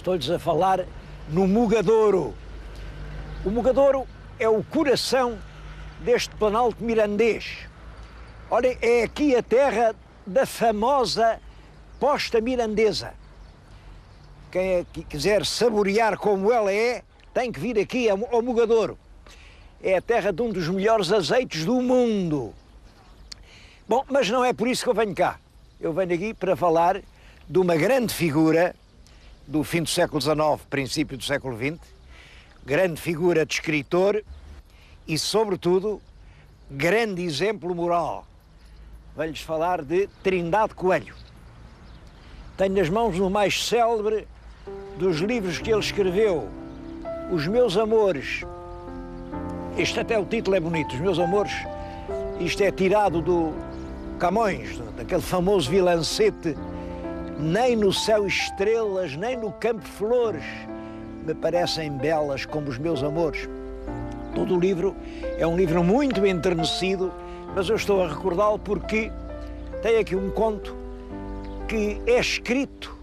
Estou-lhes a falar no Mugadouro. O Mugadouro é o coração deste Planalto mirandês. Olhem, é aqui a terra da famosa posta mirandesa. Quem quiser saborear como ela é, tem que vir aqui ao Mugadouro. É a terra de um dos melhores azeites do mundo. Bom, mas não é por isso que eu venho cá. Eu venho aqui para falar de uma grande figura do fim do século XIX, princípio do século XX, grande figura de escritor e, sobretudo, grande exemplo moral. Venho-lhes falar de Trindade Coelho. Tenho nas mãos o mais célebre dos livros que ele escreveu, Os Meus Amores. Este até o título é bonito, Os Meus Amores. Isto é tirado do Camões, daquele famoso vilancete. Nem no céu estrelas, nem no campo flores me parecem belas como os meus amores. Todo o livro é um livro muito enternecido, mas eu estou a recordá-lo porque tem aqui um conto que é escrito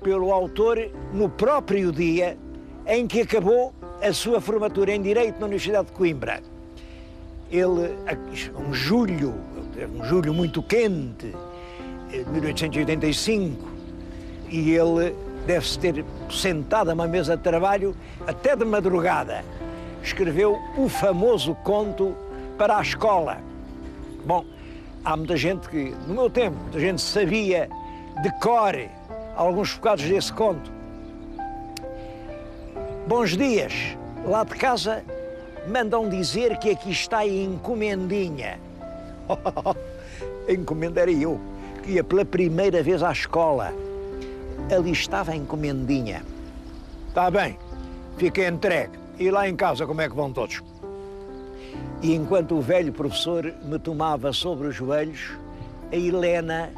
pelo autor no próprio dia em que acabou a sua formatura em Direito na Universidade de Coimbra. Ele, um julho muito quente, de 1885, e ele deve-se ter sentado a uma mesa de trabalho até de madrugada. Escreveu o famoso conto para a escola. Bom, há muita gente que, no meu tempo, muita gente sabia de cor alguns bocados desse conto. Bons dias, lá de casa mandam dizer que aqui está a encomendinha. A encomenda era eu, que ia pela primeira vez à escola. Ali estava a encomendinha. Está bem, fiquei entregue. E lá em casa como é que vão todos? E enquanto o velho professor me tomava sobre os joelhos, a Helena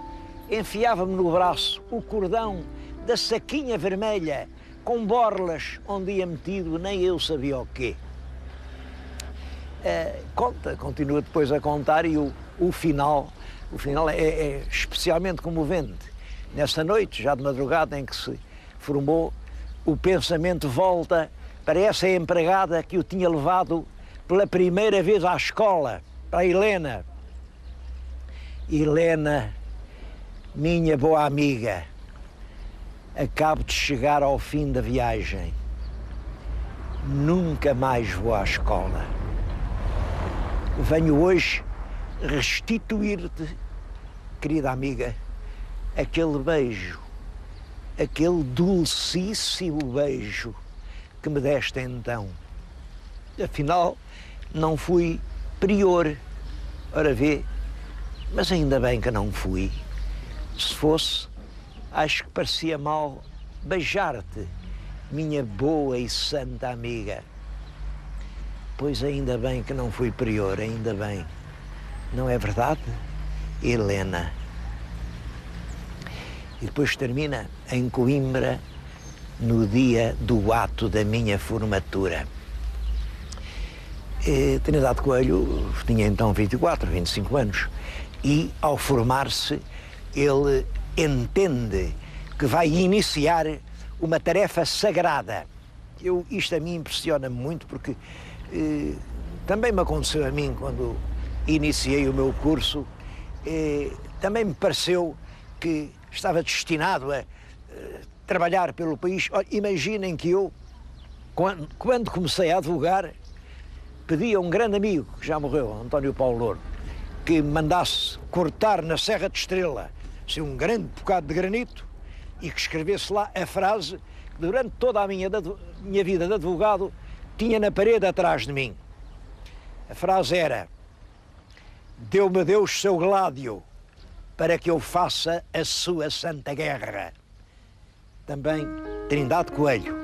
enfiava-me no braço o cordão da saquinha vermelha com borlas onde ia metido nem eu sabia o quê. Continua depois a contar e o final é especialmente comovente. Nessa noite, já de madrugada em que se formou, o pensamento volta para essa empregada que o tinha levado pela primeira vez à escola, para a Helena. Helena, minha boa amiga, acabo de chegar ao fim da viagem. Nunca mais vou à escola. Venho hoje restituir-te, querida amiga, aquele beijo, aquele dulcíssimo beijo que me deste então. Afinal, não fui prior, ora vê, mas ainda bem que não fui. Se fosse, acho que parecia mal beijar-te, minha boa e santa amiga. Pois ainda bem que não fui prior, ainda bem. Não é verdade, Helena? E depois termina em Coimbra, no dia do ato da minha formatura. Trindade Coelho tinha então 24, 25 anos e, ao formar-se, ele entende que vai iniciar uma tarefa sagrada. Isto a mim impressiona-me muito porque também me aconteceu a mim quando iniciei o meu curso. Também me pareceu que estava destinado a trabalhar pelo país. Olha, imaginem que eu, quando comecei a advogar, pedi a um grande amigo, que já morreu, António Paulo Louro, que me mandasse cortar na Serra de Estrela assim, um grande bocado de granito e que escrevesse lá a frase que durante toda a minha vida de advogado tinha na parede atrás de mim. A frase era: deu-me Deus seu Gládio para que eu faça a sua santa guerra. Também Trindade Coelho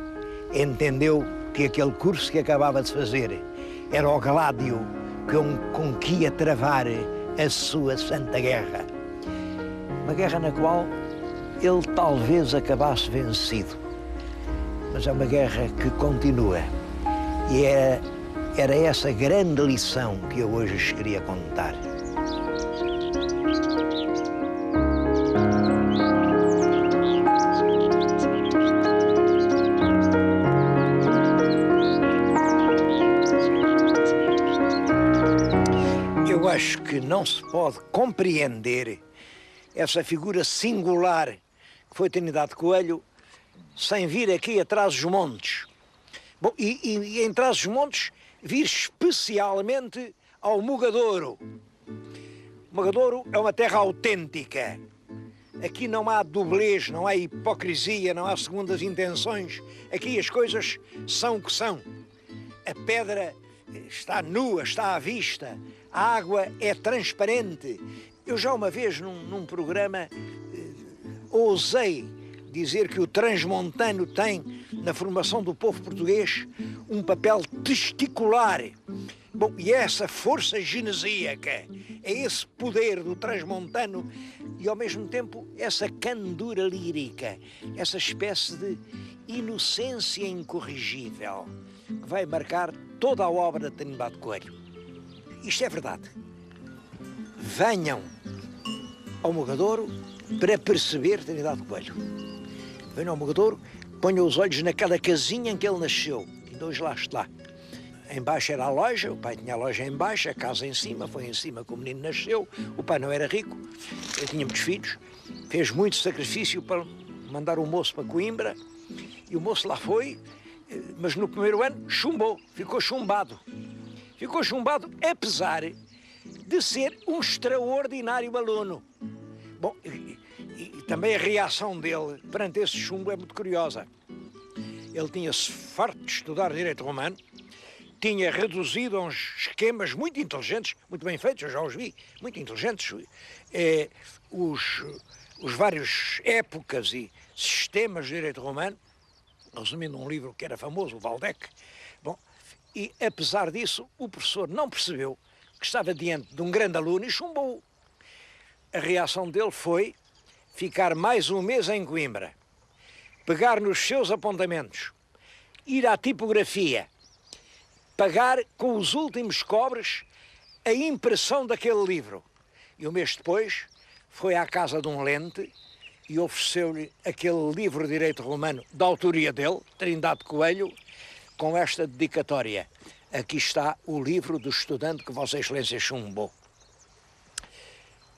entendeu que aquele curso que acabava de fazer era o Gládio com que ia travar a sua santa guerra. Uma guerra na qual ele talvez acabasse vencido, mas é uma guerra que continua. E era essa grande lição que eu hoje lhes queria contar. acho que não se pode compreender essa figura singular que foi Trindade Coelho sem vir aqui a Trás-os-Montes. Bom, e em Trás-os-Montes vir especialmente ao Mugadouro. Mugadouro é uma terra autêntica. Aqui não há dublês, não há hipocrisia, não há segundas intenções. Aqui as coisas são o que são. A pedra está nua, está à vista. A água é transparente. Eu já uma vez num programa ousei dizer que o transmontano tem, na formação do povo português, um papel testicular. Bom, e essa força genesíaca, é esse poder do transmontano e, ao mesmo tempo, essa candura lírica, essa espécie de inocência incorrigível que vai marcar toda a obra de Trindade Coelho. Isto é verdade. Venham ao Mugadouro para perceber Trindade Coelho. Venham ao Mugadouro, ponham os olhos naquela casinha em que ele nasceu, e hoje lá está. Embaixo era a loja, o pai tinha a loja em baixo, a casa em cima, foi em cima que o menino nasceu. O pai não era rico, ele tinha muitos filhos, fez muito sacrifício para mandar o moço para Coimbra, e o moço lá foi, mas no primeiro ano chumbou, ficou chumbado. Ficou chumbado apesar de ser um extraordinário aluno. Bom, e também a reação dele perante esse chumbo é muito curiosa. Ele tinha-se farto de estudar Direito Romano, tinha reduzido a uns esquemas muito inteligentes, muito bem feitos, eu já os vi, muito inteligentes, os vários épocas e sistemas de Direito Romano, resumindo um livro que era famoso, o Valdec. Bom, e apesar disso, o professor não percebeu que estava diante de um grande aluno e chumbou. A reação dele foi ficar mais um mês em Coimbra, pegar nos seus apontamentos, ir à tipografia, pagar com os últimos cobres a impressão daquele livro. E um mês depois foi à casa de um lente e ofereceu-lhe aquele livro de Direito Romano da autoria dele, Trindade Coelho, com esta dedicatória. Aqui está o livro do estudante que Vossa Excelência chumbou.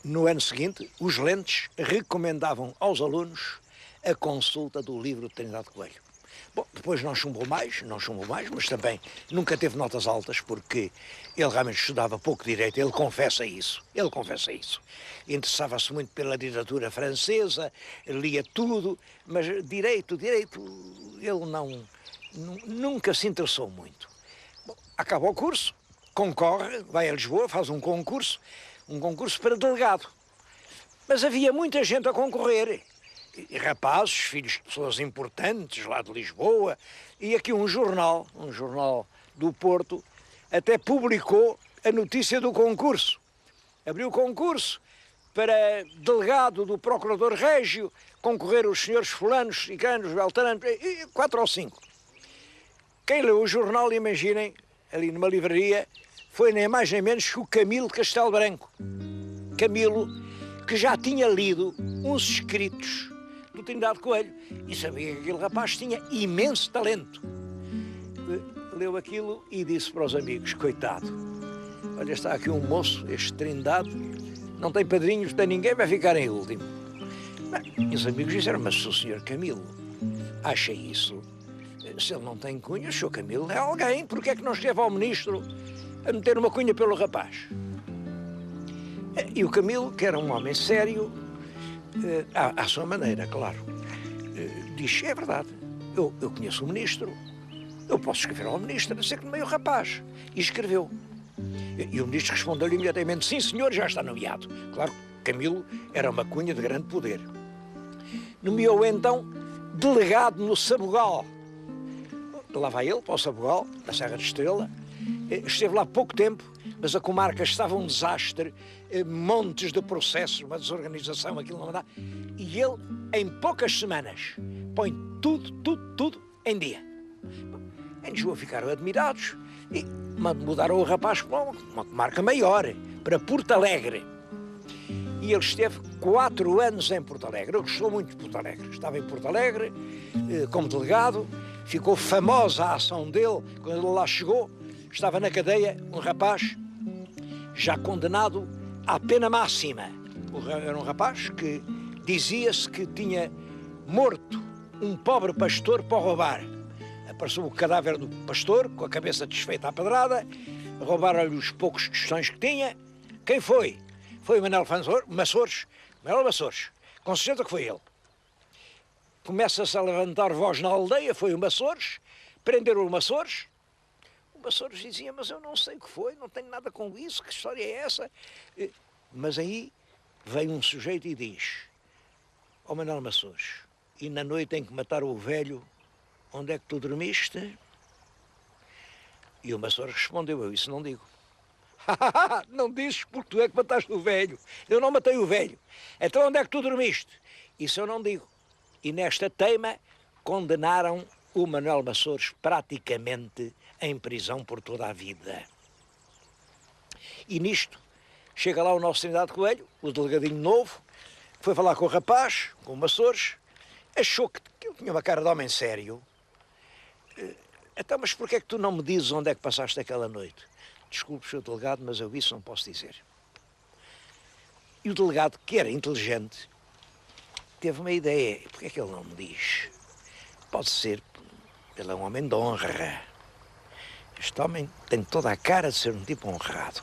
No ano seguinte, os lentes recomendavam aos alunos a consulta do livro de Trindade Coelho. Bom, depois não chumbou mais, mas também nunca teve notas altas, porque ele realmente estudava pouco direito, ele confessa isso. Interessava-se muito pela literatura francesa, lia tudo, mas direito, ele nunca se interessou muito. Bom, acaba o curso, concorre, vai a Lisboa, faz um concurso para delegado. Mas havia muita gente a concorrer. E rapazes, filhos de pessoas importantes lá de Lisboa, e aqui um jornal do Porto, até publicou a notícia do concurso. Abriu o concurso para delegado do Procurador Régio, concorrer os senhores fulanos, ciganos, beltranos, 4 ou 5. Quem leu o jornal, imaginem, ali numa livraria, foi nem mais nem menos que o Camilo de Castelo Branco. Camilo, que já tinha lido uns escritos do Trindade Coelho e sabia que aquele rapaz tinha imenso talento. Leu aquilo e disse para os amigos: coitado, olha, está aqui um moço, este Trindade, não tem padrinhos, tem ninguém, vai ficar em último. Bem, os amigos disseram: mas se o senhor Camilo acha isso, se ele não tem cunha, o senhor Camilo é alguém, porque é que não esteve ao ministro a meter uma cunha pelo rapaz? E o Camilo, que era um homem sério, à sua maneira, claro, diz: é verdade, eu conheço o ministro, eu posso escrever ao ministro, a não ser que nomeie o rapaz. E escreveu. E o ministro respondeu-lhe imediatamente: sim, senhor, já está nomeado. Claro, Camilo era uma cunha de grande poder. Nomeou então delegado no Sabugal. Lá vai ele para o Sabugal, na Serra de Estrela. Esteve lá pouco tempo, mas a comarca estava um desastre, montes de processos, uma desorganização, aquilo não dá. E ele, em poucas semanas, põe tudo em dia. Em Lisboa ficaram admirados e mudaram o rapaz para uma comarca maior, para Porto Alegre. E ele esteve 4 anos em Porto Alegre. Eu gostou muito de Porto Alegre. Estava em Porto Alegre como delegado, ficou famosa a ação dele quando ele lá chegou. Estava na cadeia um rapaz já condenado à pena máxima. Era um rapaz que dizia-se que tinha morto um pobre pastor para roubar. Apareceu o cadáver do pastor, com a cabeça desfeita à pedrada, roubaram-lhe os poucos tostões que tinha. Quem foi? Foi o Manuel Maçores. Manuel Maçores. Com certeza que foi ele. Começa-se a levantar voz na aldeia, foi o Maçores, prenderam o Maçores. O Maçores dizia, mas eu não sei o que foi, não tenho nada com isso, que história é essa? Mas aí vem um sujeito e diz, ó Manuel Maçores, e na noite em que mataram o velho, onde é que tu dormiste? E o Maçores respondeu, eu isso não digo. Não dizes porque tu é que mataste o velho. Eu não matei o velho. Então onde é que tu dormiste? Isso eu não digo. E nesta teima condenaram o Manuel Maçores praticamente em prisão por toda a vida. E nisto chega lá o nosso Trindade Coelho, o delegadinho novo, foi falar com o rapaz, com o Maçores, achou que ele tinha uma cara de homem sério. Então, mas porquê é que tu não me dizes onde é que passaste aquela noite? Desculpe, Sr. Delegado, mas eu isso não posso dizer. E o delegado, que era inteligente, teve uma ideia. Porquê é que ele não me diz? Pode ser, ele é um homem de honra. Este homem tem toda a cara de ser um tipo honrado.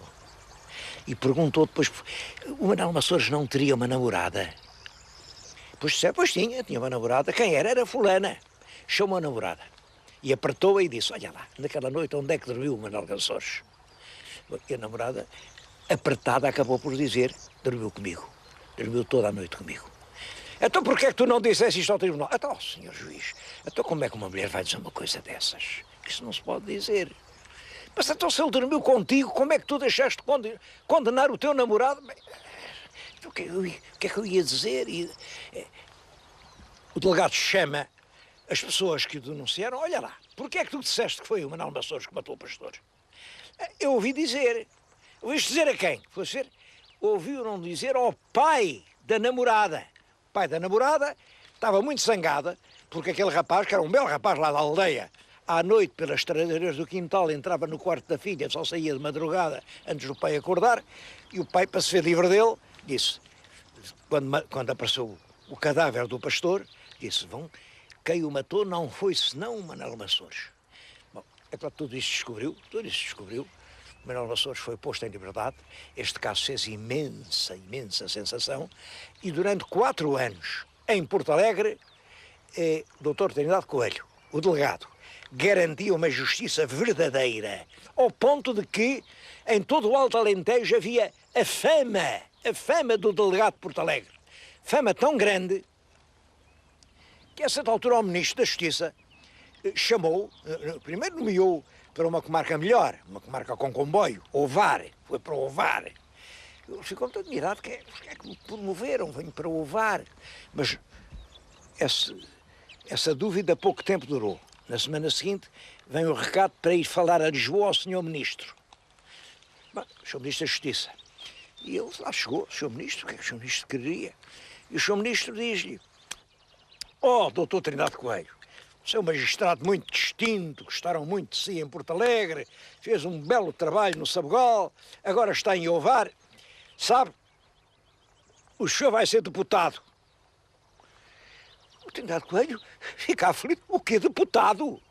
E perguntou depois, o Manuel Maçores não teria uma namorada? Pois tinha uma namorada. Quem era? Era fulana. Chamou a namorada. E apertou-a e disse, olha lá, naquela noite onde é que dormiu o Manuel Maçores? E a namorada, apertada, acabou por dizer, dormiu comigo. Dormiu toda a noite comigo. Então porquê é que tu não disseste isto ao tribunal? Então, senhor juiz, então como é que uma mulher vai dizer uma coisa dessas? Isso não se pode dizer. Mas então se ele dormiu contigo, como é que tu deixaste condenar o teu namorado? O que é que eu ia dizer? O delegado chama as pessoas que o denunciaram, olha lá, porquê é que tu disseste que foi o Manuel Maçores que matou o pastor? Eu ouvi dizer. Ouviste dizer a quem? Ouviu não dizer ao pai da namorada. O pai da namorada estava muito zangada, porque aquele rapaz, que era um belo rapaz lá da aldeia, à noite, pelas tradeiras do quintal, entrava no quarto da filha, só saía de madrugada antes do pai acordar, e o pai, para se ver livre dele, disse, quando apareceu o cadáver do pastor, disse, quem o matou não foi senão o Manuel Maçores. Bom, é claro que tudo isso descobriu. O Manuel Maçores foi posto em liberdade. Este caso fez imensa sensação. E durante 4 anos, em Porto Alegre, Dr. Trindade Coelho, o delegado, garantia uma justiça verdadeira, ao ponto de que, em todo o Alto Alentejo, havia a fama do delegado de Porto Alegre. Fama tão grande que a certa altura o Ministro da Justiça chamou, primeiro nomeou para uma comarca melhor, uma comarca com comboio, Ovar, foi para Ovar. Eu fico muito admirado, porque é que me promoveram, venho para Ovar. Mas essa dúvida pouco tempo durou. Na semana seguinte vem o recado para ir falar a Lisboa ao Sr. Ministro. Bom, o Sr. Ministro da Justiça. E ele lá chegou, o Sr. Ministro, o que é que o Sr. Ministro queria? E o Sr. Ministro diz-lhe, Dr. Trindade Coelho, você é um magistrado muito distinto, gostaram muito de si em Porto Alegre, fez um belo trabalho no Sabugal, agora está em Ovar, sabe, o senhor vai ser deputado. O Trindade Coelho fica aflito, o quê, deputado?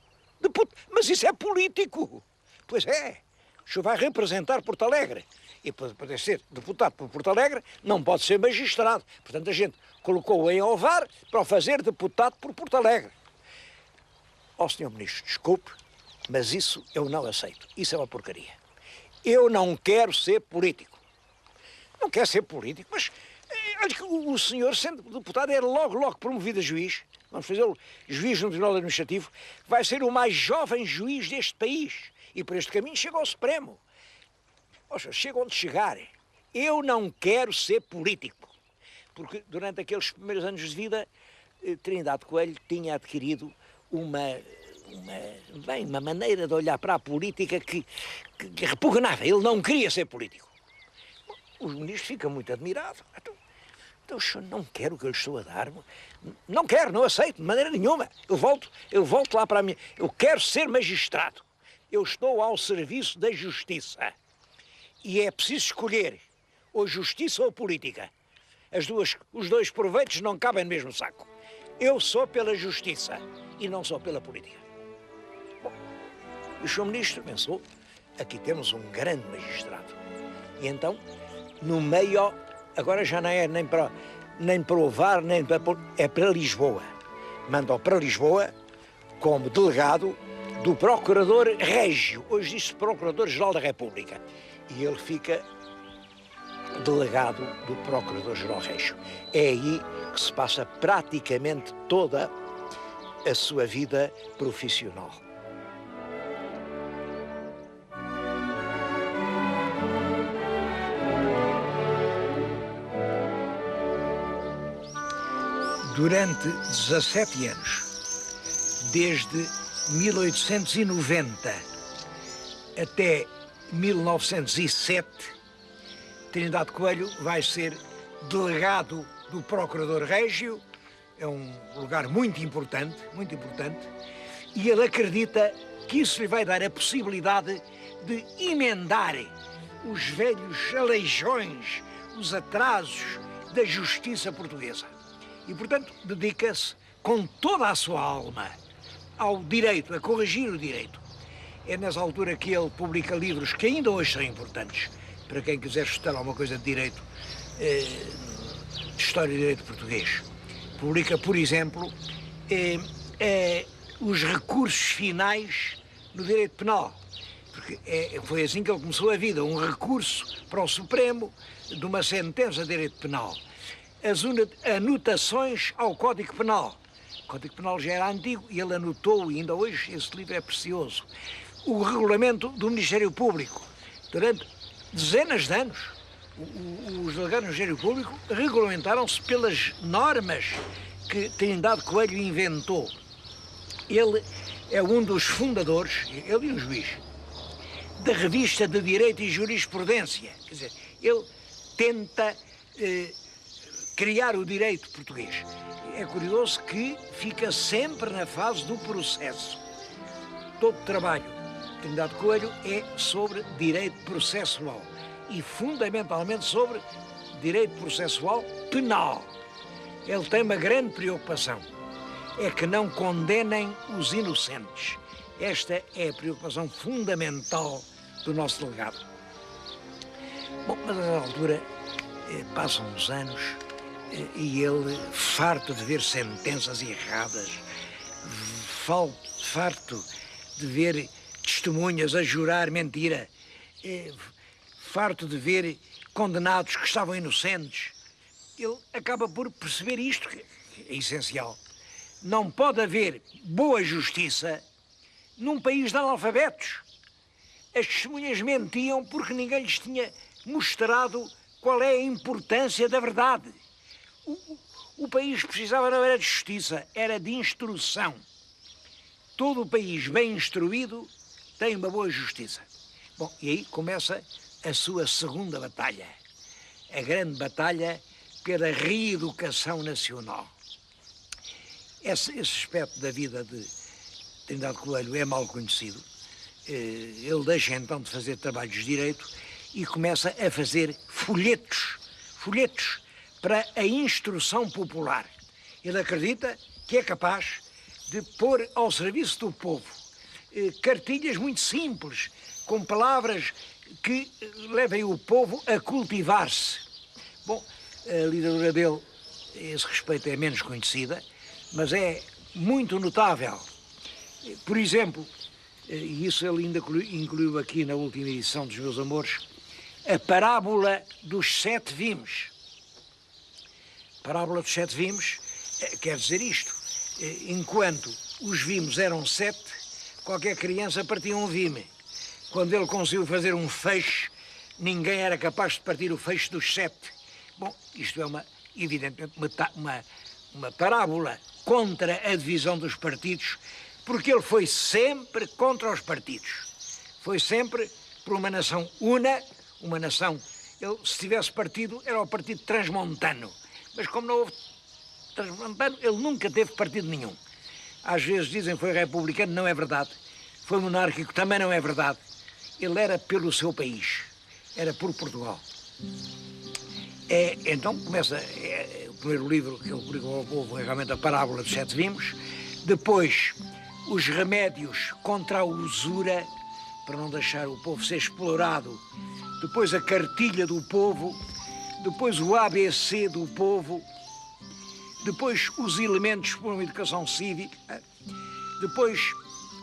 Mas isso é político. Pois é, o senhor vai representar Porto Alegre. E para poder ser deputado por Porto Alegre, não pode ser magistrado. Portanto, a gente colocou-o em Ovar para o fazer deputado por Porto Alegre. Sr. Ministro, desculpe, mas isso eu não aceito. Isso é uma porcaria. Eu não quero ser político. Não quero ser político, mas olha que o senhor, sendo deputado, é logo promovido a juiz. Vamos fazê-lo juiz no Tribunal Administrativo. Vai ser o mais jovem juiz deste país. E por este caminho chega ao Supremo. Chega onde chegar. Eu não quero ser político. Porque durante aqueles primeiros anos de vida, Trindade Coelho tinha adquirido uma maneira de olhar para a política que repugnava. Ele não queria ser político. O ministro fica muito admirado. Então o senhor não quer o que eu lhe estou a dar? Não quero, não aceito, de maneira nenhuma. Eu volto lá para a minha... Eu quero ser magistrado. Eu estou ao serviço da justiça. e é preciso escolher ou justiça ou política. Os dois proveitos não cabem no mesmo saco. Eu sou pela justiça e não sou pela política. Bom, e o Sr. Ministro pensou, aqui temos um grande magistrado. E então, no meio, agora já não é nem para o VAR, nem para... é para Lisboa. Manda-o para Lisboa como delegado do Procurador Régio, hoje diz-se Procurador-Geral da República. E ele fica delegado do Procurador-Geral Régio. É aí que se passa praticamente toda a sua vida profissional. Durante 17 anos, desde 1890 até 1907, Trindade Coelho vai ser delegado do Procurador Régio, é um lugar muito importante, e ele acredita que isso lhe vai dar a possibilidade de emendar os velhos aleijões, os atrasos da justiça portuguesa. E, portanto, dedica-se com toda a sua alma ao direito, a corrigir o direito. É nessa altura que ele publica livros que ainda hoje são importantes, para quem quiser estudar alguma coisa de direito, de história e direito português. Publica, por exemplo, os recursos finais no direito penal, porque foi assim que ele começou a vida, um recurso para o Supremo de uma sentença de direito penal. As anotações ao Código Penal. O Código Penal já era antigo e ele anotou, e ainda hoje esse livro é precioso. O regulamento do Ministério Público. Durante dezenas de anos, os delegados do Ministério Público regulamentaram-se pelas normas que Trindade Coelho inventou. Ele é um dos fundadores, ele e um juiz, da Revista de Direito e Jurisprudência. Quer dizer, ele tenta criar o direito português. É curioso que fica sempre na fase do processo. Todo o trabalho de Trindade Coelho é sobre direito processual e fundamentalmente sobre direito processual penal. Ele tem uma grande preocupação, é que não condenem os inocentes. Esta é a preocupação fundamental do nosso delegado. Bom, mas a altura passam uns anos e ele, farto de ver sentenças erradas, farto de ver testemunhas a jurar mentira, farto de ver condenados que estavam inocentes, ele acaba por perceber isto, que é essencial. Não pode haver boa justiça num país de analfabetos. As testemunhas mentiam porque ninguém lhes tinha mostrado qual é a importância da verdade. O país precisava não era de justiça, era de instrução. Todo o país bem instruído tem uma boa justiça. Bom, e aí começa a sua segunda batalha, a grande batalha pela reeducação nacional. Esse aspecto da vida de Trindade Coelho é mal conhecido. Ele deixa então de fazer trabalhos de direito e começa a fazer folhetos para a instrução popular. Ele acredita que é capaz de pôr ao serviço do povo cartilhas muito simples, com palavras que levem o povo a cultivar-se. Bom, a literatura dele, a esse respeito, é menos conhecida, mas é muito notável. Por exemplo, e isso ele ainda incluiu aqui na última edição dos Meus Amores, a parábola dos 7 vimes. A parábola dos 7 vimes quer dizer isto. Enquanto os vimes eram 7, qualquer criança partia um vime. Quando ele conseguiu fazer um feixe, ninguém era capaz de partir o feixe dos 7. Bom, isto é evidentemente uma parábola contra a divisão dos partidos, porque ele foi sempre contra os partidos. Foi sempre por uma nação una, uma nação... Ele, se tivesse partido, era o partido transmontano. Mas como não houve transmontano, ele nunca teve partido nenhum. Às vezes dizem que foi republicano, não é verdade. Foi monárquico, também não é verdade. Ele era pelo seu país. era por Portugal. Então começa, o primeiro livro que ele publicou ao povo é realmente a Parábola dos Sete Vimos, depois os remédios contra a usura, para não deixar o povo ser explorado, depois a cartilha do povo, depois o ABC do povo, depois os elementos para uma educação cívica, depois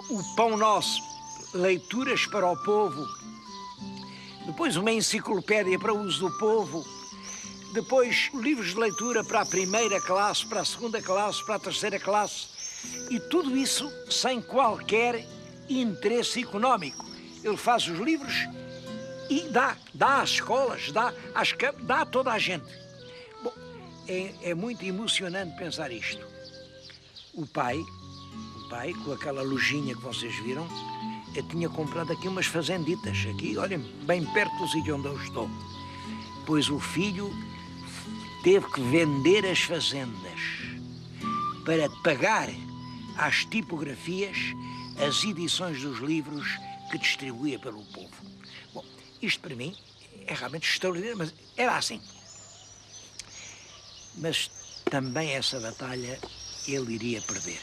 o Pão Nosso, leituras para o povo, depois uma enciclopédia para o uso do povo, depois livros de leitura para a primeira classe, para a segunda classe, para a terceira classe, e tudo isso sem qualquer interesse económico. Ele faz os livros e dá às escolas, dá a toda a gente. Bom, é muito emocionante pensar isto. O pai, com aquela lojinha que vocês viram, eu tinha comprado aqui umas fazenditas, aqui, olhem, bem perto do sítio onde eu estou. Pois o filho teve que vender as fazendas para pagar às tipografias as edições dos livros que distribuía pelo povo. Bom, isto para mim é realmente extraordinário, mas era assim. Mas também essa batalha ele iria perder.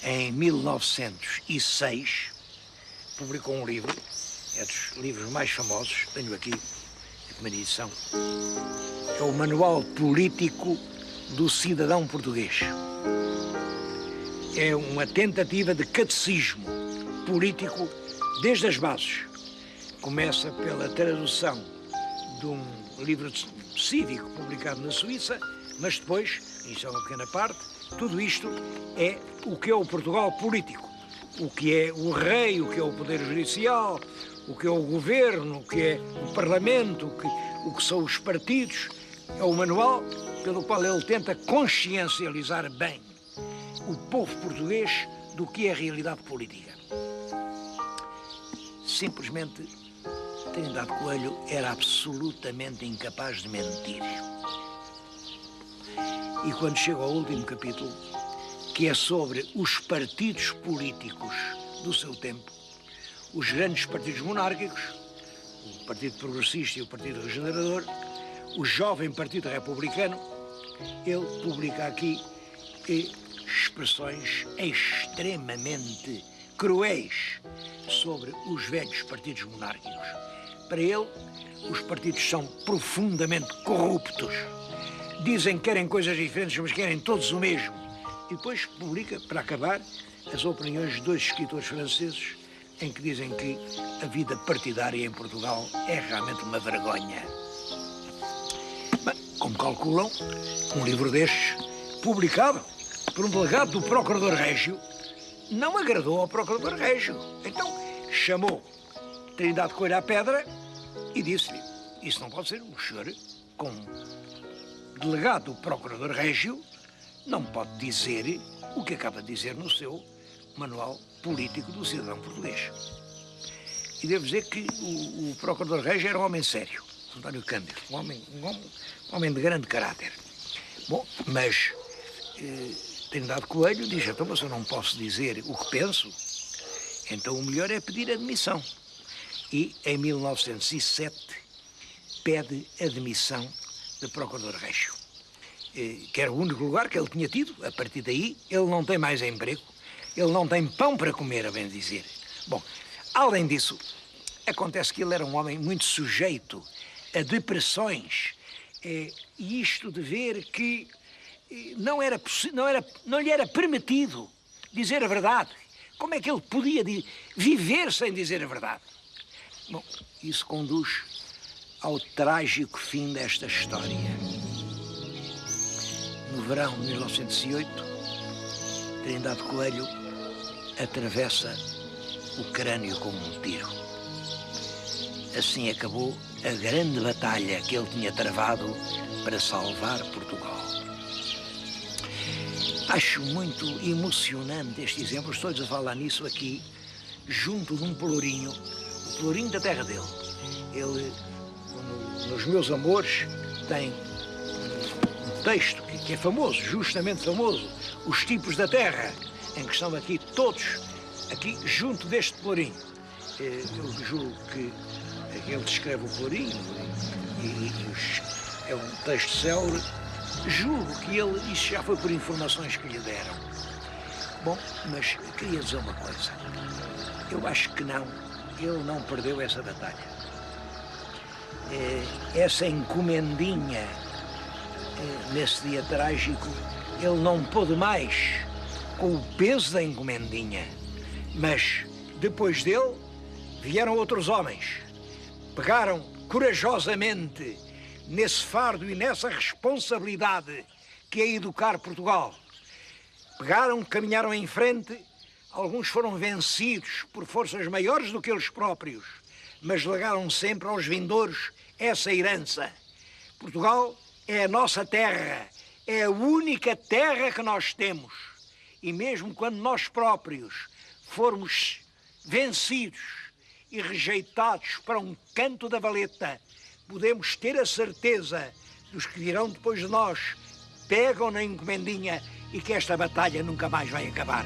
Em 1906, publicou um livro, é dos livros mais famosos, tenho aqui a primeira edição, é o Manual Político do Cidadão Português. É uma tentativa de catecismo político desde as bases. Começa pela tradução de um livro cívico publicado na Suíça, mas depois, isso é uma pequena parte, tudo isto é o que é o Portugal político, o que é o rei, o que é o poder judicial, o que é o governo, o que é o parlamento, o que são os partidos. É o manual pelo qual ele tenta consciencializar bem o povo português do que é a realidade política. Simplesmente, Trindade Coelho era absolutamente incapaz de mentir. E quando chega ao último capítulo, que é sobre os partidos políticos do seu tempo, os grandes partidos monárquicos, o Partido Progressista e o Partido Regenerador, o jovem Partido Republicano, ele publica aqui expressões extremamente cruéis sobre os velhos partidos monárquicos. Para ele, os partidos são profundamente corruptos. Dizem que querem coisas diferentes, mas querem todos o mesmo. E depois publica, para acabar, as opiniões de dois escritores franceses em que dizem que a vida partidária em Portugal é realmente uma vergonha. Bem, como calculam, um livro destes, publicado por um delegado do Procurador Régio, não agradou ao Procurador Régio. Então chamou Trindade Coelho à pedra e disse-lhe: isso não pode ser, o senhor, como delegado do Procurador Régio, não pode dizer o que acaba de dizer no seu Manual Político do Cidadão Português. E devo dizer que o Procurador Régio era um homem sério, António Cândido, um homem de grande caráter. Bom, mas Trindade Coelho diz: então, mas eu não posso dizer o que penso, então o melhor é pedir admissão. E em 1907 pede admissão de Procurador Régio, que era o único lugar que ele tinha tido. A partir daí ele não tem mais emprego, ele não tem pão para comer, a bem dizer. Bom, além disso, acontece que ele era um homem muito sujeito a depressões, e isto de ver que não lhe era permitido dizer a verdade. Como é que ele podia viver sem dizer a verdade? Bom, isso conduz ao trágico fim desta história. No verão de 1908, Trindade Coelho atravessa o crânio com um tiro. Assim acabou a grande batalha que ele tinha travado para salvar Portugal. Acho muito emocionante este exemplo. Estou-lhes a falar nisso aqui, junto de um pelourinho, o pelourinho da terra dele. Ele, nos Meus Amores, tem um texto que é famoso, justamente famoso, Os Tipos da Terra, em que estão aqui todos, aqui junto deste pelourinho. Eu julgo que ele descreve o Florinho é um texto célebre. Julgo que isso já foi por informações que lhe deram. Bom, mas queria dizer uma coisa. Eu acho que não, ele não perdeu essa batalha. Essa encomendinha, nesse dia trágico, ele não pôde mais com o peso da encomendinha. Mas depois dele vieram outros homens, pegaram corajosamente nesse fardo e nessa responsabilidade que é educar Portugal. Pegaram, caminharam em frente, alguns foram vencidos por forças maiores do que eles próprios, mas legaram sempre aos vindouros essa herança. Portugal é a nossa terra, é a única terra que nós temos. E mesmo quando nós próprios formos vencidos e rejeitados para um canto da valeta, podemos ter a certeza dos que virão depois de nós pegam na encomendinha e que esta batalha nunca mais vai acabar.